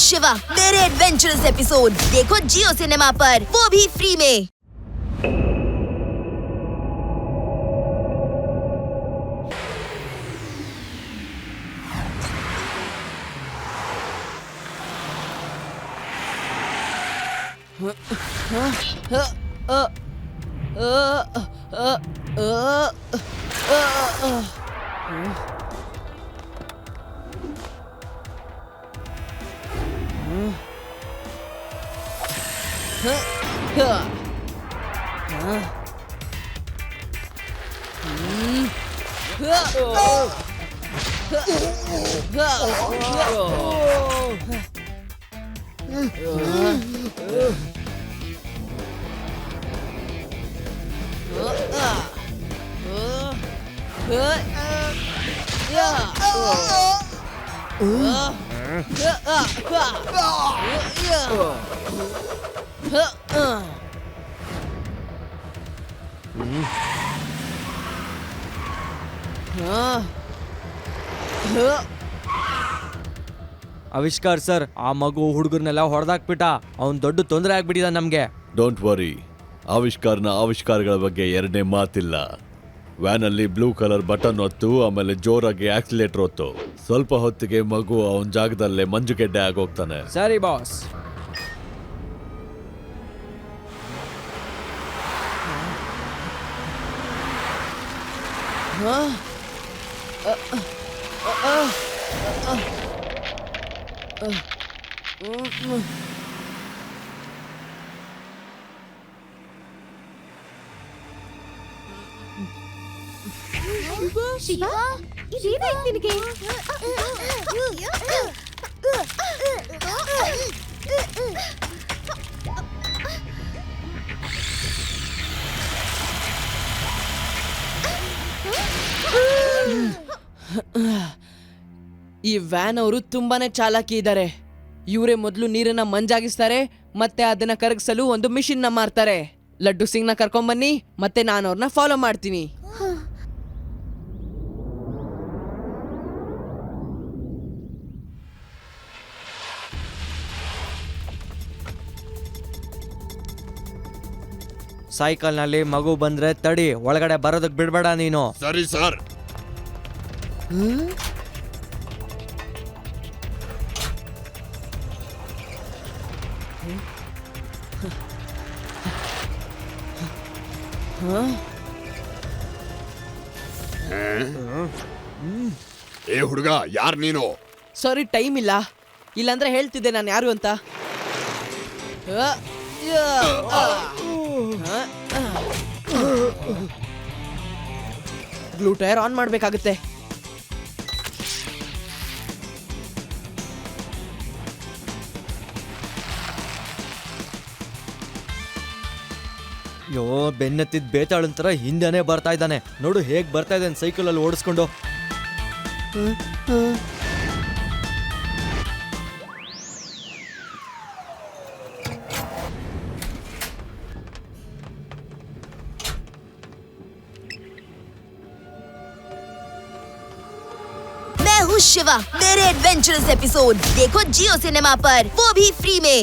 शिवा मेरे adventurous episode देखो जियो cinema पर, वो भी फ्री में। ಆವಿಷ್ಕಾರ್ ಸರ್, ಆ ಮಗು ಹುಡುಗರ್ನೆಲ್ಲ ಹೊಡೆದಾಕ್ಬಿಟ್ಟ. ಅವ್ನ್ ದೊಡ್ಡ ತೊಂದರೆ ಆಗ್ಬಿಟ್ಟಿದ ನಮ್ಗೆ. ಡೋಂಟ್ ವರಿ, ಆವಿಷ್ಕಾರಗಳ ಬಗ್ಗೆ ಎರಡನೇ ಮಾತಿಲ್ಲ. ವ್ಯಾನಲ್ಲಿ ಬ್ಲೂ ಕಲರ್ ಬಟನ್ ಒತ್ತು, ಆಮೇಲೆ ಜೋರಾಗಿ ಆಕ್ಸಿಲೇಟರ್ ಒತ್ತು. ಸ್ವಲ್ಪ ಹೊತ್ತಿಗೆ ಮಗು ಅವನ ಜಾಗದಲ್ಲೇ ಮಂಜುಗೆಡ್ಡೆ ಆಗೋಗ್ತಾನೆ. ಸರಿ ಬಾಸ್. ಶಿವ, ಇದೇನಾಯ್ತು ನಿನಗೆ? ಈ ವ್ಯಾನ್ ಅವರು ತುಂಬಾನೇ ಚಾಲಾಕಿ ಇದ್ದಾರೆ. ಇವರೇ ಮೊದಲು ನೀರನ್ನ ಮಂಜಾಗಿಸ್ತಾರೆ, ಮತ್ತೆ ಅದನ್ನ ಕರಗಿಸಲು ಒಂದು ಮಿಷಿನ್ ನ ಮಾರ್ತಾರೆ. ಲಡ್ಡು ಸಿಂಗ್ ನ ಕರ್ಕೊಂಬನ್ನಿ, ಮತ್ತೆ ನಾನು ಅವ್ರನ್ನ ಫಾಲೋ ಮಾಡ್ತೀನಿ. ಸೈಕಲ್ ನಲ್ಲಿ ಮಗು ಬಂದ್ರೆ ತಡಿ, ಒಳಗಡೆ ಬರೋದಕ್ ಬಿಡ್ಬೇಡ ನೀನು. ಸರಿ ಸರ್. ಏ ಹುಡುಗ, ಯಾರ್ ನೀನು? ಸಾರಿ, ಟೈಮ್ ಇಲ್ಲ. ಇಲ್ಲಾಂದ್ರೆ ಹೇಳ್ತಿದ್ದೆ ನಾನು ಯಾರು ಅಂತ. ಗ್ಲೂ ಟೈರ್ ಆನ್ ಮಾಡ್ಬೇಕಾಗುತ್ತೆ. ಯೋ, ಬೆನ್ನತ್ತಿದ್ ಬೇತಾಳನ್ ತರ ಹಿಂದೆನೆ ಬರ್ತಾ ಇದ್ದಾನೆ. ನೋಡು ಹೇಗ್ ಬರ್ತಾ ಇದ್ದಾನೆ ಸೈಕಲ್ ಅಲ್ಲಿ ಓಡಿಸ್ಕೊಂಡು. मैं हूँ शिवा मेरे एडवेंचरस एपिसोड देखो जियो सिनेमा पर, वो भी फ्री में।